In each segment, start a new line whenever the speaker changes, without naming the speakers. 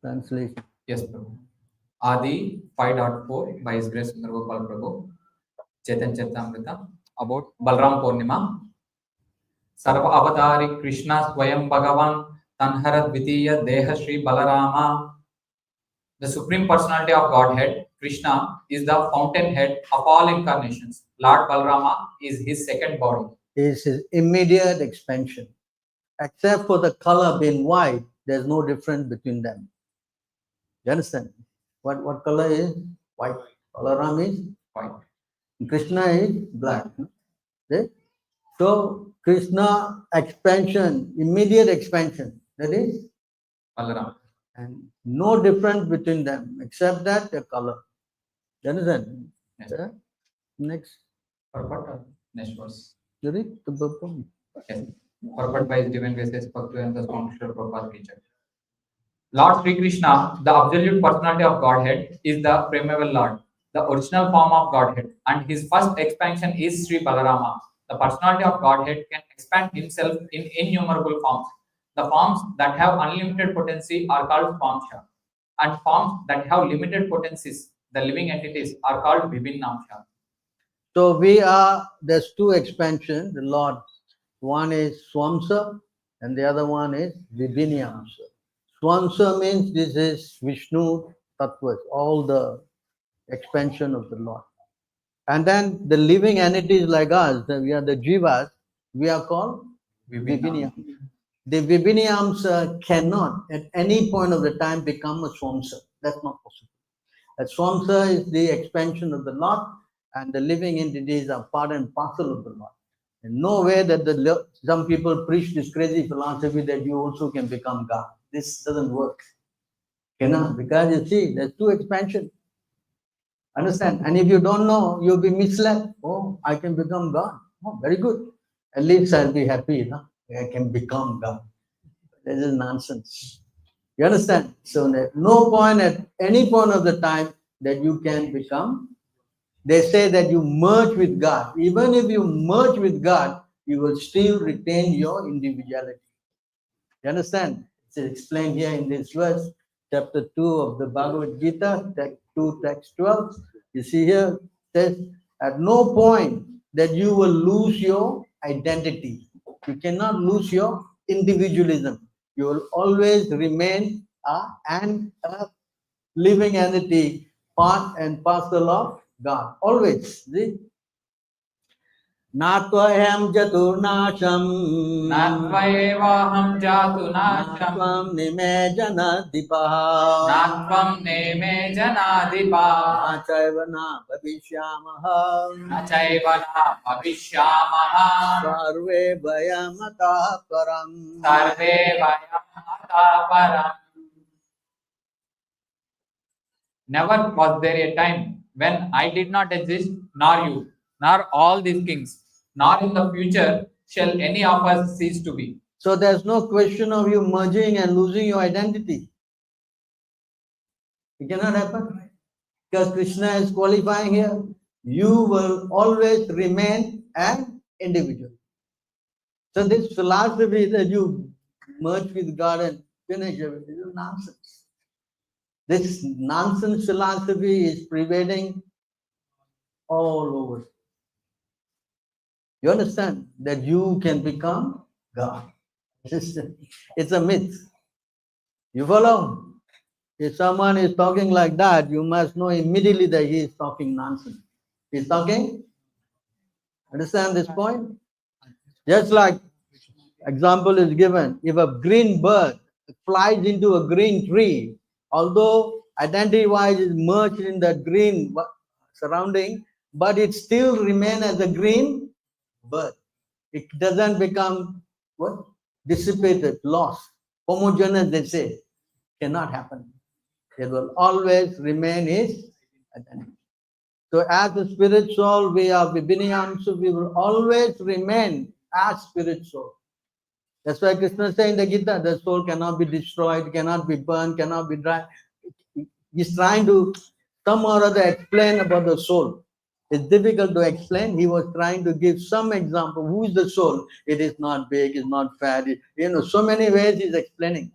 Translation.
Yes, Prabhu. Adi 5.4 by His Grace Sundar Gopal Prabhu, Chaitanya Charitamrita, about Balarama Poorinama. Sarva Avatari Krishna Swayam Bhagavan Tanhara Dvitiya Deha Shri Balarama. The Supreme Personality of Godhead, Krishna, is the fountainhead of all incarnations. Lord Balarama is his second body.
Is his immediate expansion. Except for the color being white, there's no difference between them. You understand? What color is white? Balaram is
White.
Krishna is black. Okay? So Krishna expansion, immediate expansion, that is,
Balarama.
and no difference between them except that the color. You understand?
Yes.
Yeah? Next.
Purport or next verse.
You read the book.
Yes. Purport by His Divine Graces Bhaktivedanta Swami Srila Prabhupada teacher. Lord Sri Krishna, the absolute personality of Godhead, is the primeval Lord, the original form of Godhead, and his first expansion is Sri Balarama. The personality of Godhead can expand himself in innumerable forms. The forms that have unlimited potency are called formsha, and forms that have limited potencies, the living entities, are called vibhinnamsha.
So there's two expansions, the Lord. One is Swamsa and the other one is Vibhinyamsa. Swamsa means this is Vishnu Tattvas, all the expansion of the Lord. And then the living entities like us, we are the Jivas, we are called Vibhinyamsa. The Vibhinyamsa cannot at any point of the time become a Swamsa. That's not possible. A Swamsa is the expansion of the Lord, and the living entities are part and parcel of the Lord. And no way that some people preach this crazy philosophy that you also can become God. This doesn't work. Cannot, because you see, there's two expansion. Understand? And if you don't know, you'll be misled. Oh, I can become God. Oh, very good. At least I'll be happy. No? I can become God. This is nonsense. You understand? So there's no point at any point of the time that you can become. They say that you merge with God. Even if you merge with God, you will still retain your individuality. You understand? It's explained here in this verse, chapter 2 of the Bhagavad Gita, text 12. You see here, it says, at no point that you will lose your identity. You cannot lose your individualism. You will always remain a living entity, part and parcel of God. Always. See? Natvayam jatunasham.
Natvayevaham jatunasham.
Natvam nime janadipaha.
Natvam neme janadipa.
Nachaiva na bhavishyamaha.
Nachaiva na bhavishyamaha.
Sarve vayamata param.
Sarve vayamata param. Never was there a time when I did not exist, nor you, nor all these kings, nor in the future shall any of us cease to be.
So there's no question of you merging and losing your identity. It cannot happen. Because Krishna is qualifying here. You will always remain an individual. So this philosophy that you merge with God and finish everything is nonsense. This nonsense philosophy is prevailing all over. You understand that you can become God. It's a myth. You follow? If someone is talking like that, you must know immediately that he is talking nonsense. He's talking. Understand this point? Just like example is given, if a green bird flies into a green tree, although identity-wise is merged in that green surrounding, but it still remains as a green bird. It doesn't become what? Dissipated, lost, homogeneous, they say. Cannot happen. It will always remain his identity. So as a spirit soul, we are Vibhinyam, so we will always remain as spirit soul. That's why Krishna says in the Gita, the soul cannot be destroyed, cannot be burned, cannot be dry. He's trying to some or other explain about the soul. It's difficult to explain. He was trying to give some example. Who is the soul? It is not big, it's not fat. So many ways he's explaining.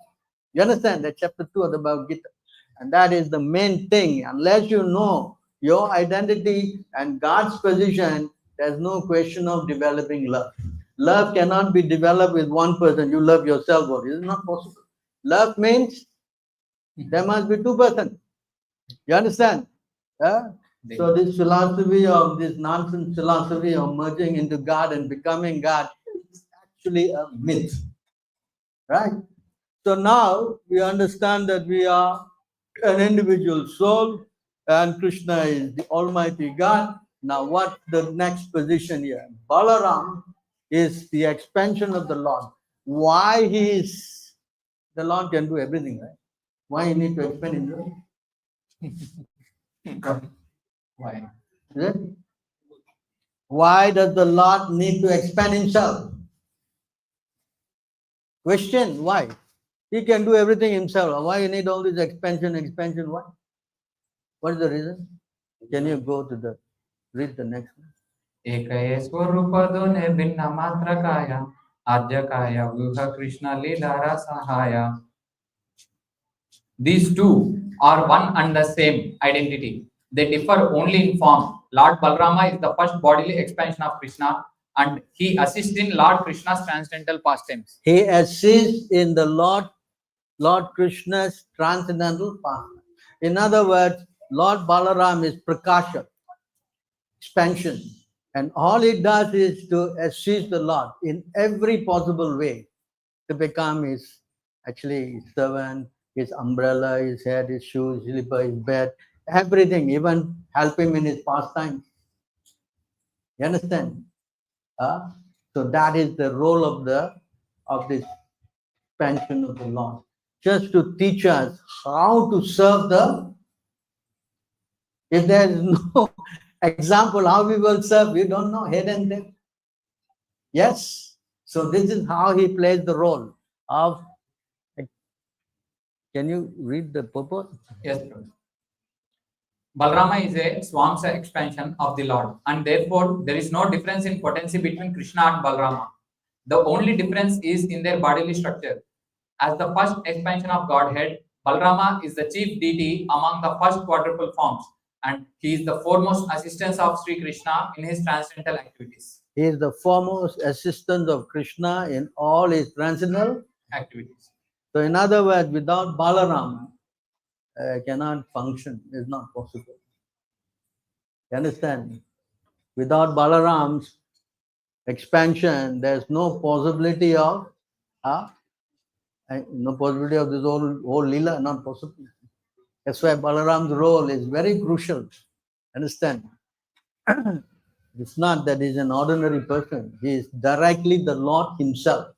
You understand? That's chapter 2 of the Bhagavad Gita. And that is the main thing. Unless you know your identity and God's position, there's no question of developing love. Love cannot be developed with one person. You love yourself, or it is not possible. Love means there must be two persons. You understand? Yeah? So this philosophy of this nonsense philosophy of merging into God and becoming God is actually a myth. Right? So now we understand that we are an individual soul and Krishna is the Almighty God. Now what's the next position here? Balaram is the expansion of the Lord. Why he is, the Lord can do everything, right? Why he need to expand himself?
Why?
Is it? Why does the Lord need to expand himself? Question, why? He can do everything himself. Why you need all this expansion? Why? What is the reason? Can you go to the, read the next one?
एकये स्वरूपदोने भिन्न मात्रकाय आद्यकाय व्यूह कृष्ण लीला सहाय. These two are one and the same identity. They differ only in form. Lord Balarama is the first bodily expansion of Krishna, and he assists in Lord Krishna's transcendental pastimes.
He assists in the Lord Krishna's transcendental pastime. In other words, Lord Balaram is Prakasha, expansion. And all he does is to assist the Lord in every possible way to become his, actually, his servant, his umbrella, his head, his shoes, his slipper, his bed, everything, even help him in his pastime. You understand? So that is the role of this expansion of the Lord, just to teach us how to serve the. If there is no example how we will serve, we don't know head and tail. Yes. So this is how he plays the role of. Can you read the purport?
Yes, Prabhu. Balarama is a Swamsa expansion of the Lord, and therefore there is no difference in potency between Krishna and Balarama. The only difference is in their bodily structure. As the first expansion of Godhead, Balarama is the chief deity among the first quadruple forms, and he is the foremost assistant of Sri Krishna in his transcendental activities.
He is the foremost assistant of Krishna in all his transcendental
activities.
So in other words, without Balaram, cannot function, is not possible. You understand? Without Balaram's expansion, there's no possibility of no possibility of this whole lila, not possible. That's why Balaram's role is very crucial. Understand? It's not that he's an ordinary person. He is directly the Lord himself.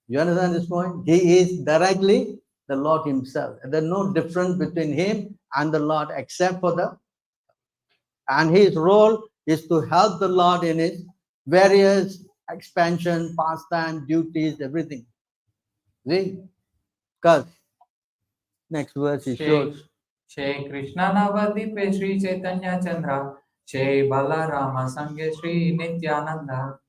You understand this point? He is directly the Lord himself. And there's no difference between him and the Lord except for the. And his role is to help the Lord in his various expansion, pastime, duties, everything. See? Because next verse he shows.
Shri Krishna Navadipe Sri Chaitanya Chandra, Shri Balarama Sangye Sri Nityananda.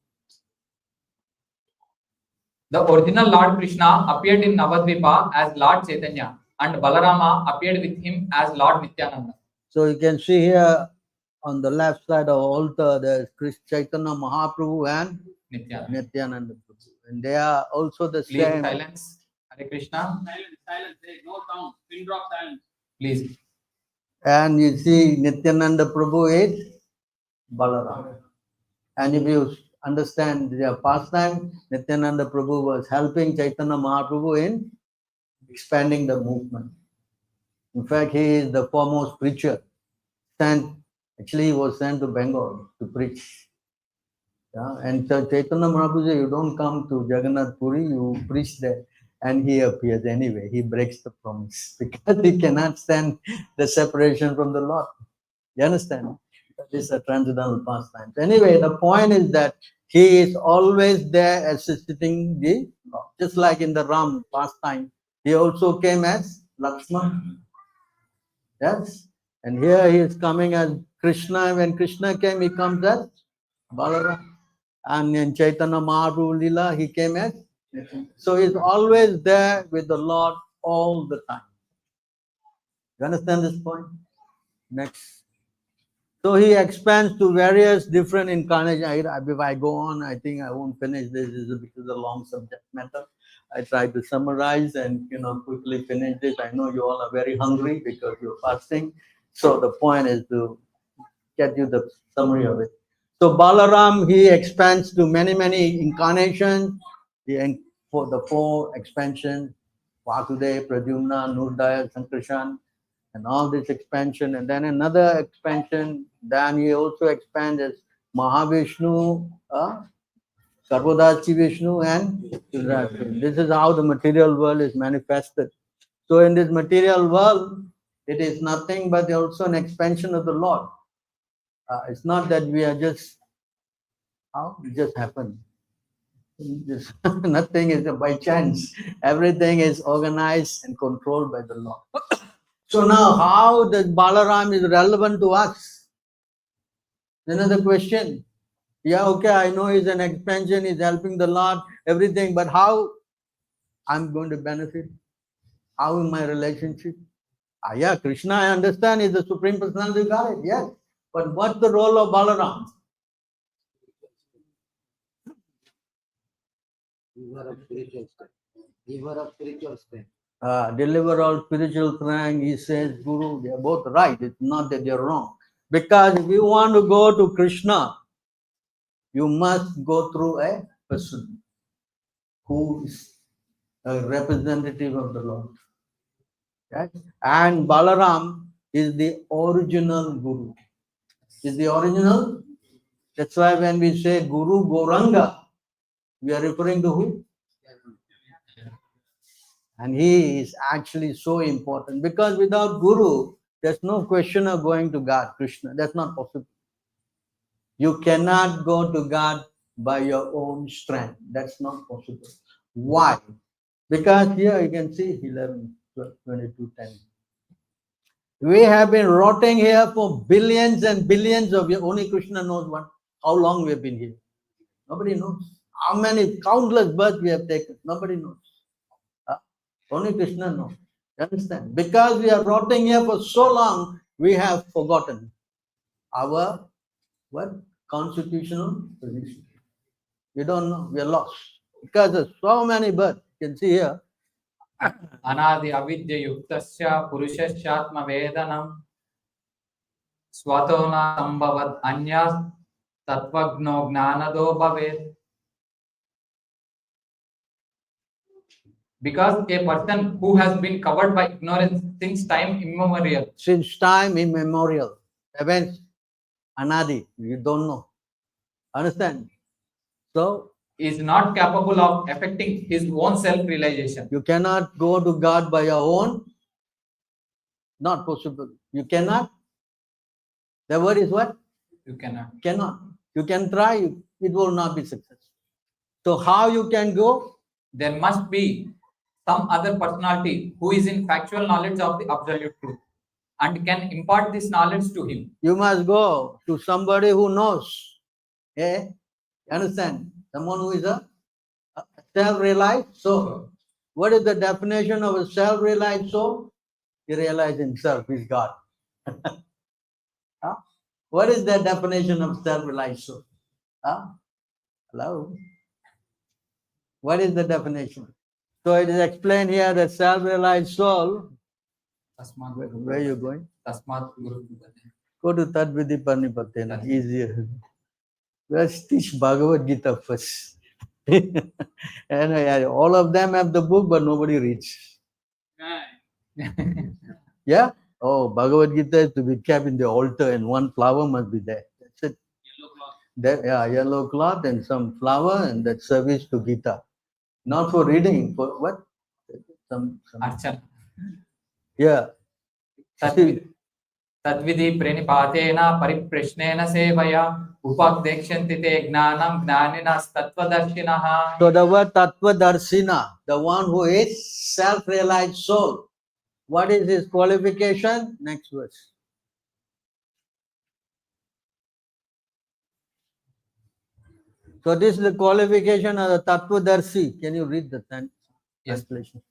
The original Lord Krishna appeared in Navadvipa as Lord Chaitanya, and Balarama appeared with him as Lord Nityananda.
So you can see here on the left side of the altar, there's Chaitanya Mahaprabhu and Nityananda Prabhu. And they are also the
Please
same.
Silence. Hare Krishna.
Silence. There is no sound. Pin drop silence.
Please.
And you see Nityananda Prabhu is Balaram. And if you understand their pastime, Nityananda Prabhu was helping Chaitanya Mahaprabhu in expanding the movement. In fact, he is the foremost preacher. Actually, he was sent to Bengal to preach. Yeah? And so Chaitanya Mahaprabhu said, you don't come to Jagannath Puri, you preach there. And he appears anyway. He breaks the promise because he cannot stand the separation from the Lord. You understand? This is a transcendental pastime. Anyway, the point is that he is always there assisting the Lord. Just like in the Ram pastime, he also came as Lakshman. Yes? And here he is coming as Krishna. When Krishna came, he comes as Balaram. And in Chaitanya Mahaprabhu Lila, he came as So he's always there with the Lord all the time. You understand this point? Next. So he expands to various different incarnations. If I go on, I think I won't finish this. This is because of a long subject matter. I try to summarize and quickly finish this. I know you all are very hungry because you're fasting. So the point is to get you the summary of it. So Balaram, he expands to many incarnations. For the 4 expansions, Vasudev, Pradyumna, Nurdaya, Sankarshan, and all this expansion. And then another expansion, then he also expands as Mahavishnu, Sarvadachi Vishnu, and Rudraksha. This is how the material world is manifested. So in this material world, it is nothing but also an expansion of the Lord. It's not that we are just, it just happened. Nothing is by chance. Everything is organized and controlled by the Lord. So now, how does Balaram is relevant to us? Another question. Yeah, okay, I know he's an expansion, he's helping the Lord, everything, but how I'm going to benefit? How in my relationship? Yeah, Krishna, I understand, is the Supreme Personality of Godhead, yes. But what's the role of Balaram?
Giver of spiritual strength. Giver of spiritual strength.
Deliver all spiritual strength, he says, Guru, they are both right. It's not that they're wrong. Because if you want to go to Krishna, you must go through a person who is a representative of the Lord. Right? And Balaram is the original Guru. Is the original? That's why when we say Guru Goranga, we are referring to who? And he is actually so important because without Guru, there's no question of going to God, Krishna. That's not possible. You cannot go to God by your own strength. That's not possible. Why? Because here you can see 11, 22, 10. We have been rotting here for billions and billions of years. Only Krishna knows how long we have been here. Nobody knows. How many countless births we have taken. Nobody knows. Only Krishna knows. You understand? Because we are rotting here for so long, we have forgotten our constitutional position. We don't know. We are lost. Because there's so many births. You can see here.
अनादि अविद्य युक्तस्य पुरुषस्यात्म वेदनम स्वतो न संभवत् अन्य तत्वज्ञो ज्ञानदो भवेत्. Because a person who has been covered by ignorance since time immemorial.
Since time immemorial. Events, anadi, you don't know. Understand? So,
Is not capable of affecting his own self-realization.
you cannot go to God by your own. Not possible. You cannot. The word is what?
You cannot.
Cannot. You can try, it will not be successful. So how you can go?
There must be some other personality who is in factual knowledge of the absolute truth and can impart this knowledge to him.
You must go to somebody who knows. Eh? Understand? Someone who is a self-realized soul. What is the definition of a self-realized soul? He realizes himself is God. Huh? What is the definition of self-realized soul? Huh? Hello? What is the definition? So it is explained here that self-realized soul.
Tasmat
Where are you going?
Tasmat Guru.
Go to Tadvidi Parnipatena, easier. Let's teach Bhagavad Gita first. And all of them have the book, but nobody reads. Yeah? Oh, Bhagavad Gita is to be kept in the altar and one flower must be there. That's it.
Yellow cloth.
Yellow cloth and some flower and that service to Gita. Not for reading, for what? Some
Archana.
yeah.
तद्विधि प्रणिपातेन परिप्रश्नेन सेवया उपदेक्ष्यन्ति ते ज्ञानं ज्ञानिनस्तत्त्वदर्शिनः.
So the word Tattvadarshina, the one who is self-realized soul. What is his qualification? Next verse. So this is the qualification of the Tattvadarshi. Can you read the
Yes.
translation?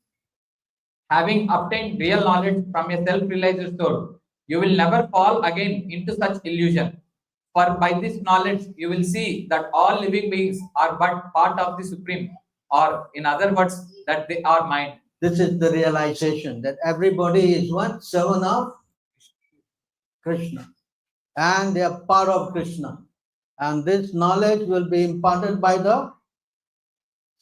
Having obtained real knowledge from a self-realized soul, you will never fall again into such illusion. For by this knowledge, you will see that all living beings are but part of the Supreme, or in other words, that they are mind.
This is the realization that everybody is what? Servant of Krishna. And they are part of Krishna. And this knowledge will be imparted by the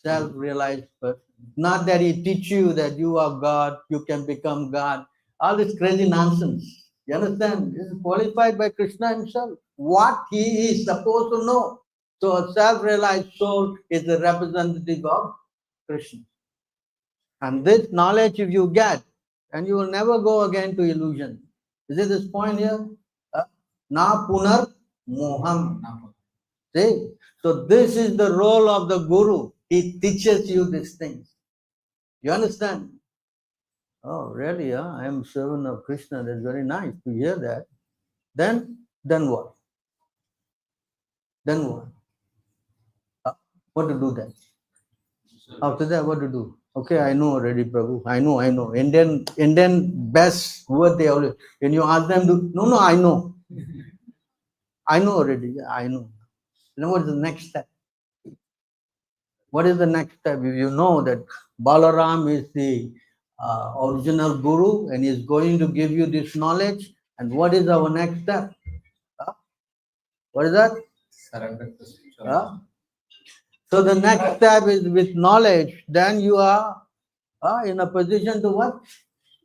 self-realized person. Not that he teach you that you are God, you can become God. All this crazy nonsense. You understand? This is qualified by Krishna himself. What he is supposed to know. So a self-realized soul is the representative of Krishna. And this knowledge if you get, and you will never go again to illusion. Is it this point here? Na punar moham. See? So this is the role of the Guru. He teaches you these things. You understand? Oh, really? Huh? I am servant of Krishna. That's very nice to hear that. Then what? Then what? What to do then? After that, what to do? Okay, I know already, Prabhu. I know. Indian best word they always. When you ask them to, no, I know. I know already. I know. Now what is the next step? What is the next step? If you know that Balaram is the original Guru and is going to give you this knowledge, and what is our next step? What is that?
Surrender to spiritual.
So the next step is with knowledge, then you are in a position to what?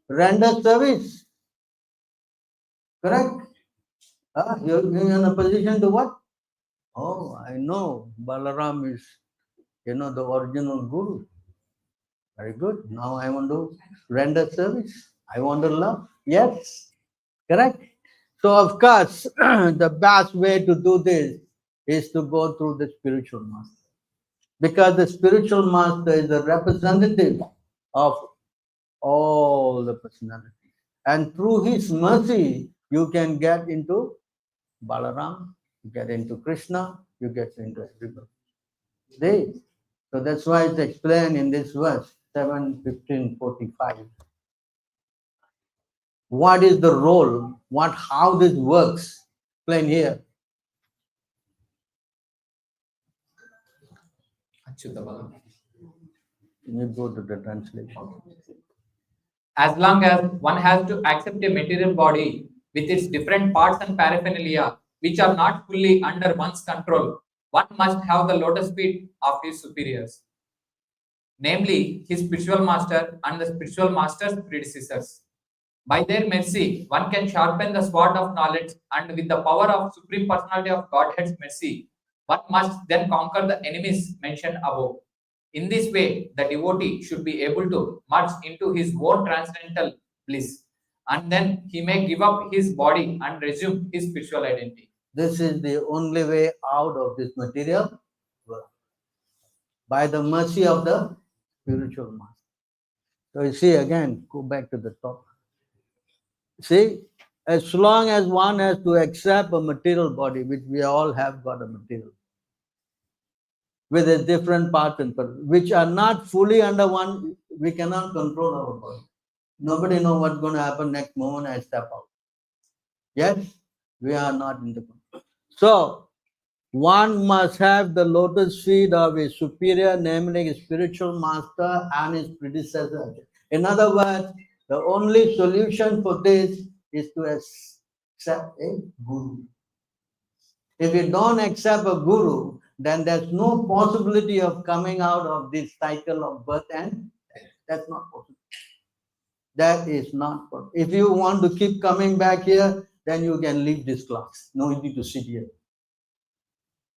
Render service. Correct? You're in a position to what? Oh, I know Balaram is, the original Guru. Very good. Now I want to render service. I want to love. Yes. Correct? So of course, the best way to do this is to go through the spiritual master. Because the spiritual master is the representative of all the personalities. And through his mercy, you can get into Balaram, you get into Krishna, you get into everybody. See? So that's why it's explained in this verse, 7:15:45. What is the role? How this works? Explain here.
Achyuta.
You go to the translation.
As long as one has to accept a material body with its different parts and paraphernalia, which are not fully under one's control, one must have the lotus feet of his superiors, namely his spiritual master and the spiritual master's predecessors. By their mercy, one can sharpen the sword of knowledge, and with the power of Supreme Personality of Godhead's mercy, one must then conquer the enemies mentioned above. In this way, the devotee should be able to merge into his own transcendental bliss, and then he may give up his body and resume his spiritual identity.
This is the only way out of this material world. By the mercy of the spiritual master. So you see again, go back to the top. See, as long as one has to accept a material body, which we all have got a material, with a different part and which are not fully under one, we cannot control our body. Nobody knows what's going to happen next moment I step out. Yes, we are not in the control. So one must have the lotus feet of his superior, namely his spiritual master and his predecessor. In other words, the only solution for this is to accept a guru. If you don't accept a guru, then there's no possibility of coming out of this cycle of birth and death. That's not possible. That is not possible. If you want to keep coming back here, then you can leave this class. No need to sit here.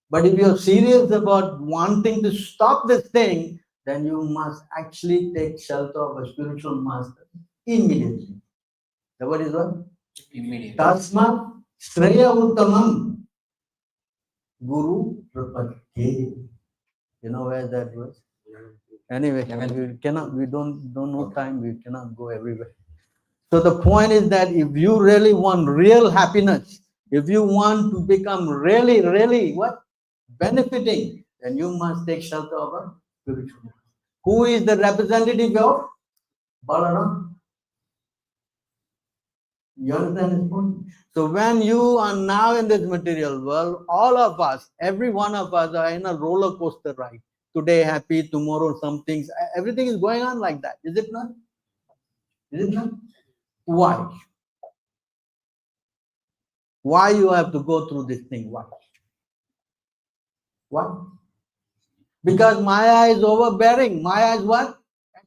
But if you're serious about wanting to stop this thing, then you must actually take shelter of a spiritual master immediately. The word is what?
Immediately.
Tasma Shreya Uttamam Guru Prapatye. You know where that was? Anyway, we don't know time, we cannot go everywhere. So the point is that if you really want real happiness, if you want to become really, really what? Benefiting, then you must take shelter of a spiritual master. Who is the representative of Balaram? You understand this point? So when you are now in this material world, all of us, every one of us are in a roller coaster ride. Today happy, tomorrow some things. Everything is going on like that. Is it not? Is it not? Why? Why you have to go through this thing? Why? Why? Because Maya is overbearing. Maya is what?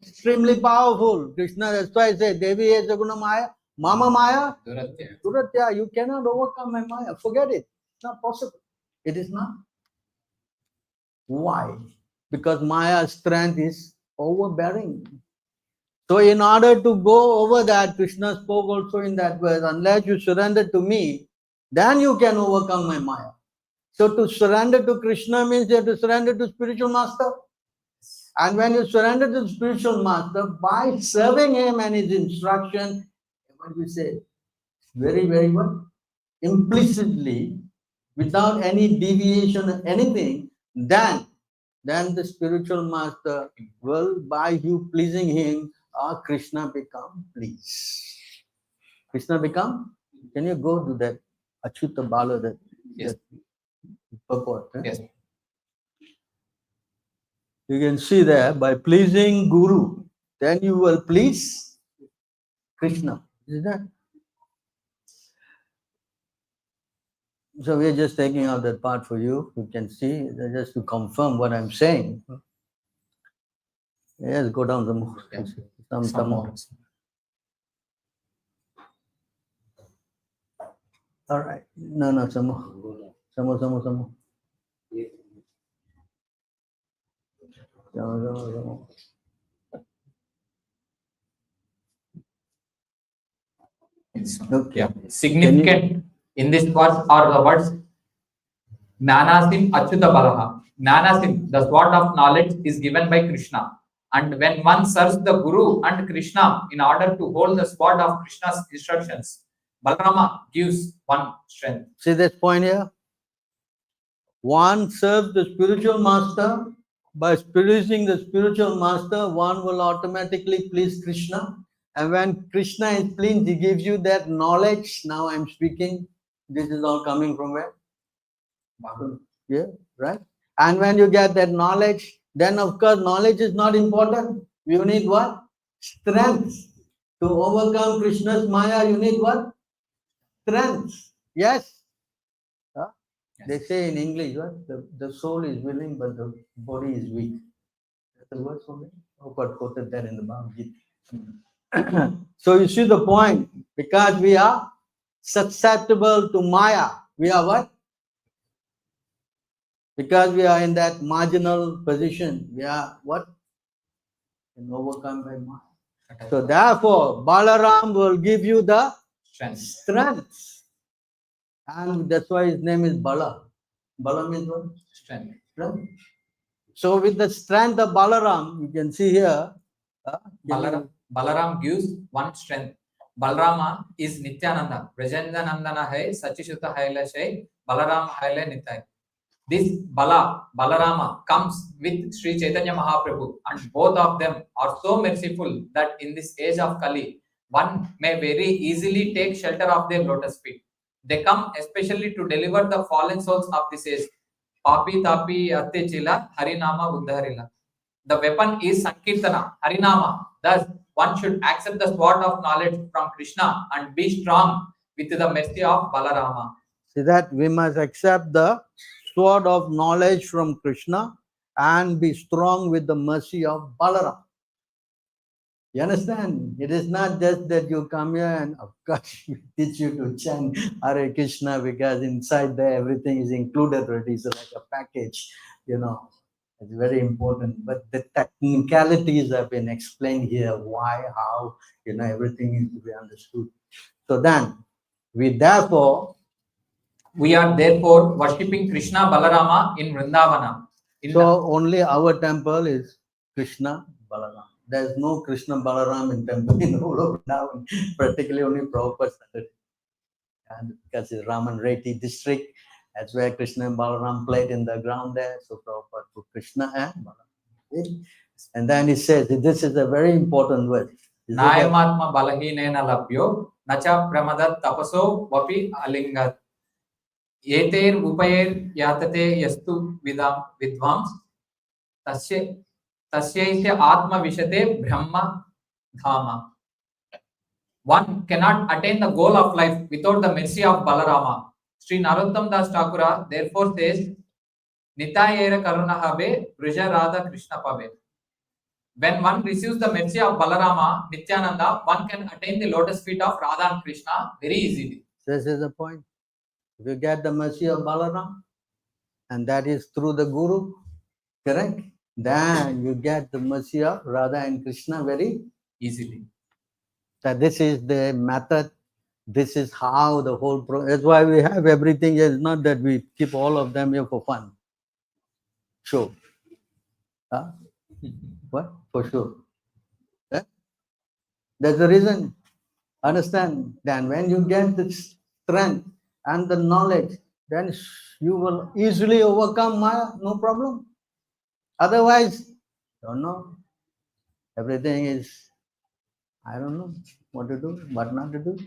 Extremely powerful. Krishna, that's why I say, Devi is Saguna Maya. Mama Maya, Duratya, you cannot overcome my Maya. Forget it. It's not possible. It is not. Why? Because Maya's strength is overbearing. So in order to go over that, Krishna spoke also in that verse, unless you surrender to me, then you can overcome my Maya. So to surrender to Krishna means you have to surrender to spiritual master. And when you surrender to the spiritual master, by serving him and his instruction, what we say, very, very what? Implicitly, without any deviation or anything, then the spiritual master will, by you pleasing him, Krishna become pleased. Krishna become? Can you go to that Achyuta Bala, that,
Yes.
that purport?
Yes.
You can see there, by pleasing Guru, then you will please Krishna. Is that? So we are just taking out that part for you. You can see, just to confirm what I'm saying. Yes, go down some more.
Yeah.
Some more. All right. No, some more. Some more. Some more. Okay.
Yeah. Significant in this verse are the words Gnanasim Achyuta Balaha. Gnanasim, the sword of knowledge, is given by Krishna. And when one serves the Guru and Krishna in order to hold the sword of Krishna's instructions, Balarama gives one strength.
See this point here? One serves the spiritual master. By pleasing the spiritual master, one will automatically please Krishna. And when Krishna is pleased, he gives you that knowledge. Now I'm speaking. This is all coming from where? Yeah, right? And when you get that knowledge, then of course knowledge is not important. You need what? Strength. To overcome Krishna's Maya, you need what? Strength. Yes? Huh? They say in English, what? The soul is willing, but the body is weak. That's the word for me. Prabhupada quoted that in the Bhagavad Gita. So you see the point. Because we are susceptible to Maya. We are what? Because we are in that marginal position. We are what? Can overcome by Maya. So therefore, Balaram will give you the strength. And that's why his name is Bala. Bala means what?
Strength.
Strength. So with the strength of Balaram, you can see here.
Balaram gives one strength. Balarama is Nityananda. Brajandanandana hai, Sachishuta haila shay, Balaram haila nitai. This Balarama comes with Sri Chaitanya Mahaprabhu, and both of them are so merciful that in this age of Kali, one may very easily take shelter of their lotus feet. They come especially to deliver the fallen souls of this age. Papi tapi atte chila, Harinama Uddharila. The weapon is Sankirtana, Harinama. Thus, one should accept the sword of knowledge from Krishna and be strong with the mercy of Balarama.
See that we must accept the sword of knowledge from Krishna and be strong with the mercy of Balaram. You understand? It is not just that you come here and of course we teach you to chant Hare Krishna because inside there everything is included already. It's like a package, you know. It's very important. But the technicalities have been explained here, why, how, you know, everything is to be understood. So then, we
are therefore worshipping Krishna Balarama in Vrindavana.
Only our temple is Krishna Balaram. There's no Krishna Balaram in temple in all of Vrindavan, particularly only Prabhupada started. And because it's Raman Reti district, That's where Krishna and Balaram played in the ground there. So Prabhupada put Krishna and Balaram. And then he says, this is a very important word. Is it a-
Nayamatma balahinena labhyo nacha pramadat tapaso vapi alingat. Yeter upayer yatate yastu vidvams tasyaisya atma vishate brahma dhama. One cannot attain the goal of life without the mercy of Balarama. Sri Narottam Das Thakura therefore says, Nitayera Karuna Habe, Brija Radha Krishna Pave. When one receives the mercy of Balarama, Nityananda, one can attain the lotus feet of Radha and Krishna very easily.
This is the point. If you get the mercy of Balaram, and that is through the Guru, correct? Then you get the mercy of Radha and Krishna very
Easily.
that this is the method, this is how the whole that's why we have everything. It's not that we keep all of them here for fun. Sure. Huh? What? For sure. Yeah? That's the reason. Understand? Then when you get the strength and the knowledge, then you will easily overcome Maya, no problem. Otherwise, don't know. Everything is, I don't know what to do, what not to do.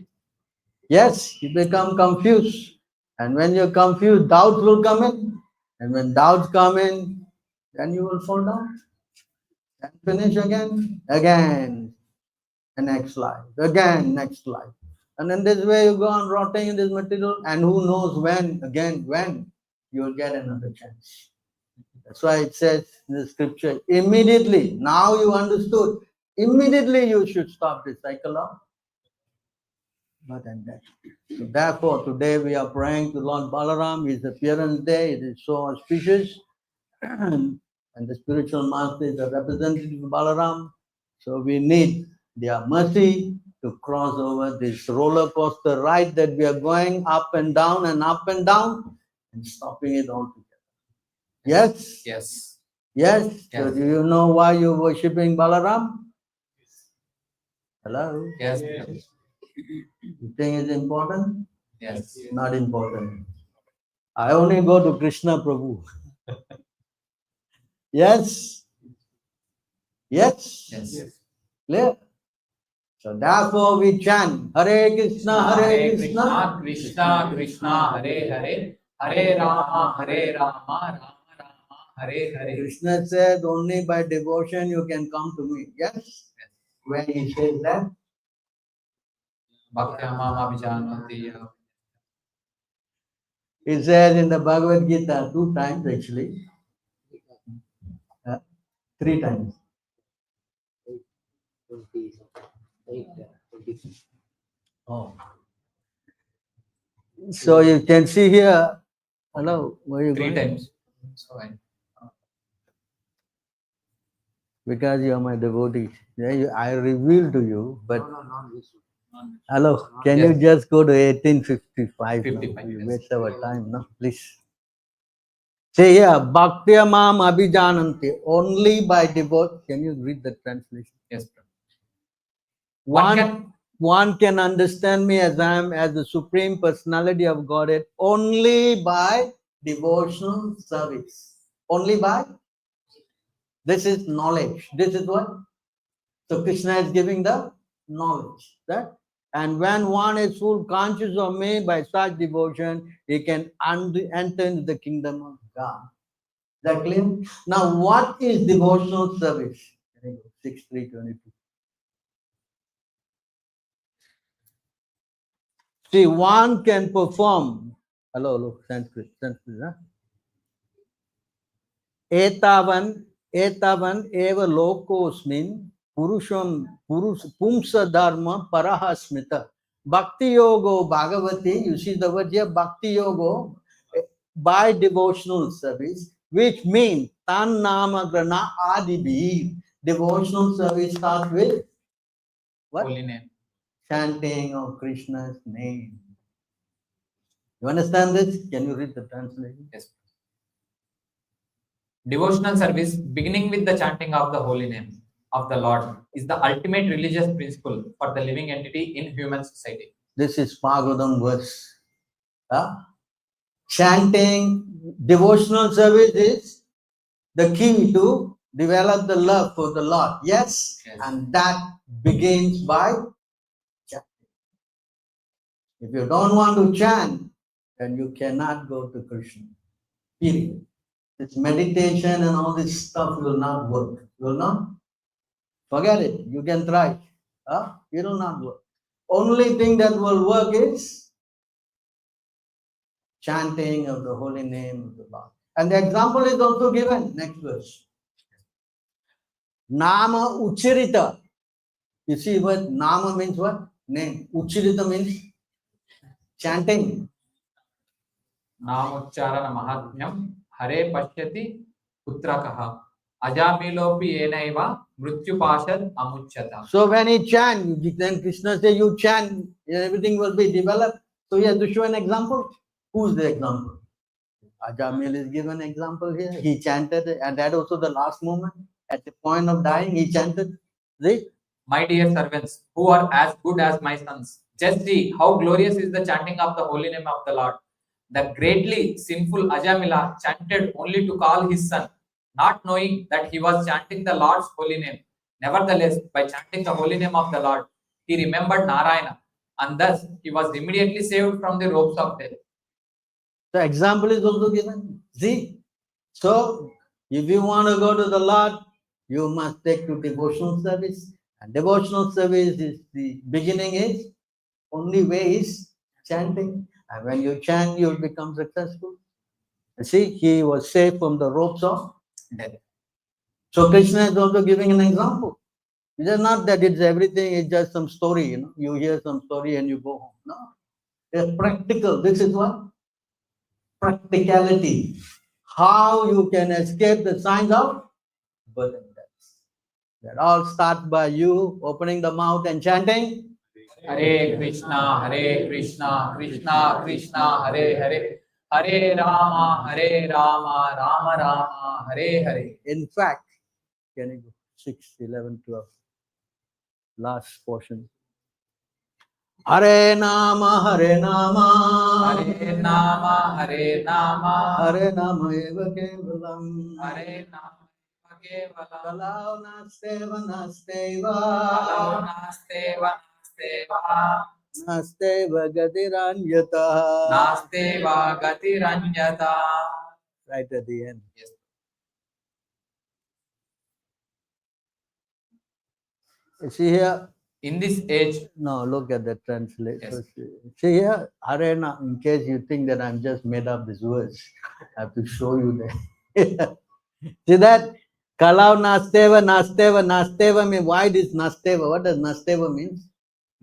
Yes, you become confused. And when you're confused, doubts will come in. And when doubts come in, then you will fall down. And finish again, the next life, again, next life. And in this way, you go on rotting in this material, and who knows when you will get another chance. That's why it says in the scripture, immediately, now you understood, immediately you should stop this cycle of birth and death. So therefore, today we are praying to Lord Balaram, his appearance day, it is so auspicious. And the spiritual master is a representative of Balaram. So we need their mercy to cross over this roller coaster ride that we are going up and down and stopping it altogether. Yes?
Yes.
Yes. So
Yes.
do you know why you're worshipping Balaram? Hello?
Yes.
You think it's important?
Yes.
Not important. I only go to Krishna Prabhu. Yes? Yes?
Yes.
Clear? So therefore we chant Hare Krishna, Hare Krishna.
Krishna Krishna Hare Hare Hare Rama Hare Rama Rama Rama Hare Hare.
Krishna said only by devotion you can come to me. Yes? When he says that,
Bhaktyamam Abhijanati.
he says in the Bhagavad Gita 2 times actually. 3 times.
20.
Oh. So you can see here, hello, where you
3
going?
times. So
Because you are my devotee. I reveal to you, but
No, this one.
hello, can you
Yes.
just go to 1855?
55,
You
yes.
waste our time, no? Please. Say here, Bhaktyamam Abhijananti, only by devotion. Can you read the translation?
yes.
One can understand me as I am, as the Supreme Personality of Godhead, only by devotional service. Only by? This is knowledge. This is what? So Krishna is giving the knowledge. That, and when one is full conscious of me by such devotion, he can enter into the kingdom of God. Is that clear? Now, what is devotional service? 6:3:22. See, one can perform. Hello, Sanskrit, huh? Etavan eva lokosmin pumsa dharma paraha smita. Bhakti yogo bhagavati, you see the word here, bhakti yogo, by devotional service, which means tan nama grana adibhi. Devotional service starts with what?
Holy name.
Chanting of Krishna's name. You understand this? Can you read the translation?
Yes. Devotional service, beginning with the chanting of the holy name of the Lord, is the ultimate religious principle for the living entity in human society.
This is Bhagavatam verse. chanting, devotional service is the key to develop the love for the Lord. Yes?
Yes.
And that begins by chanting. If you don't want to chant, then you cannot go to Krishna. Period. This meditation and all this stuff will not work. Will not? Forget it. You can try. It will not work. Only thing that will work is chanting of the holy name of the Lord. And the example is also given. Next verse. Nama Uchirita. You see what Nama means what? Name. Uchirita means chanting.
नामोच्चारण mahatmyam हरे पश्यति पुत्रकः अजामिलोपि येनैव मृत्युपाशद अमुच्यता.
So when he chant, then Krishna says, you chant, everything will be developed. So he has to show an example. Who's the example? Ajamil is given example here. He chanted, and that also the last moment. At the point of dying, he chanted. See?
My dear servants, who are as good as my sons, just see how glorious is the chanting of the holy name of the Lord. The greatly sinful Ajamila chanted only to call his son, not knowing that he was chanting the Lord's holy name. Nevertheless, by chanting the holy name of the Lord, he remembered Narayana, and thus he was immediately saved from the ropes of death.
The example is also given. See? So, if you want to go to the Lord, you must take to devotional service. And devotional service is the beginning is, only way is chanting. And when you chant, you will become successful. You see, he was saved from the ropes of death. So Krishna is also giving an example. It is not that it's everything, it's just some story, You hear some story and you go home. No. It's practical. This is what? Practicality. How you can escape the signs of birth and death. That all starts by you opening the mouth and chanting.
Hare Krishna, Krishna Krishna, Hare Hare, Hare Rama, Rama Rama, Hare Hare.
In fact, can you go 6, 11, 12? Last portion. Hare Nama, Hare Nama,
Hare Nama, Hare Nama,
Hare Nama eva kevalam,
Hare Nama Kevalam,
Kalau nasteva nasteva,
Kalau Nasteva Nasteva,
Nasteva gatiranyata.
Nasteva Gatiranyata.
Right at the end.
Yes.
You see here,
In this age,
no, look at the translation. See here, Hare Nama, in case you think that I'm just made up this words, I have to show you that. See that? Kalau nasteva, nasteva, nasteva means, why this nasteva? What does nasteva means?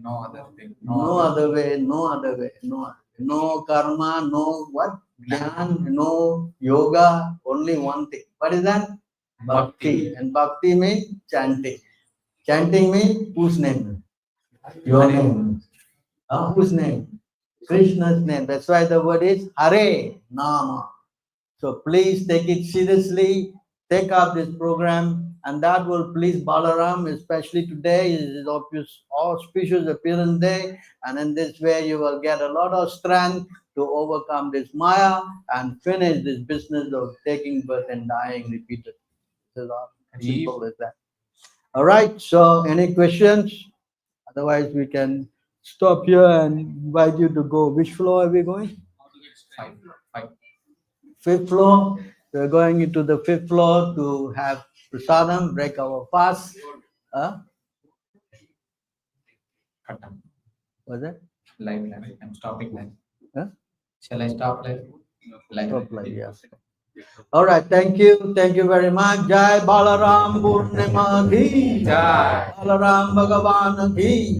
no other thing.
No other way, no other way, no other way. No karma, no what? Jnana, no yoga, only one thing. What is that? Bhakti. And bhakti means chanting. Chanting means whose name? Your name. Whose name? Krishna's name. That's why the word is Hare Nama. So please take it seriously. Take up this program, and that will please Balaram, especially today. It is auspicious appearance day, and in this way you will get a lot of strength to overcome this Maya and finish this business of taking birth and dying repeatedly. This is all simple as that. All right. So, any questions? Otherwise, we can stop here and invite you to go. Which floor are we going?
Five.
Fifth floor. We're going into the fifth floor to have prasadam, break our fast. What's that?
Live. I'm stopping live.
Huh?
Shall I stop live?
Stop live, yes. All right. Thank you. Thank you very much. Jai Balarama Poorinama ki.
Jai.
Balaram Bhagavan ki.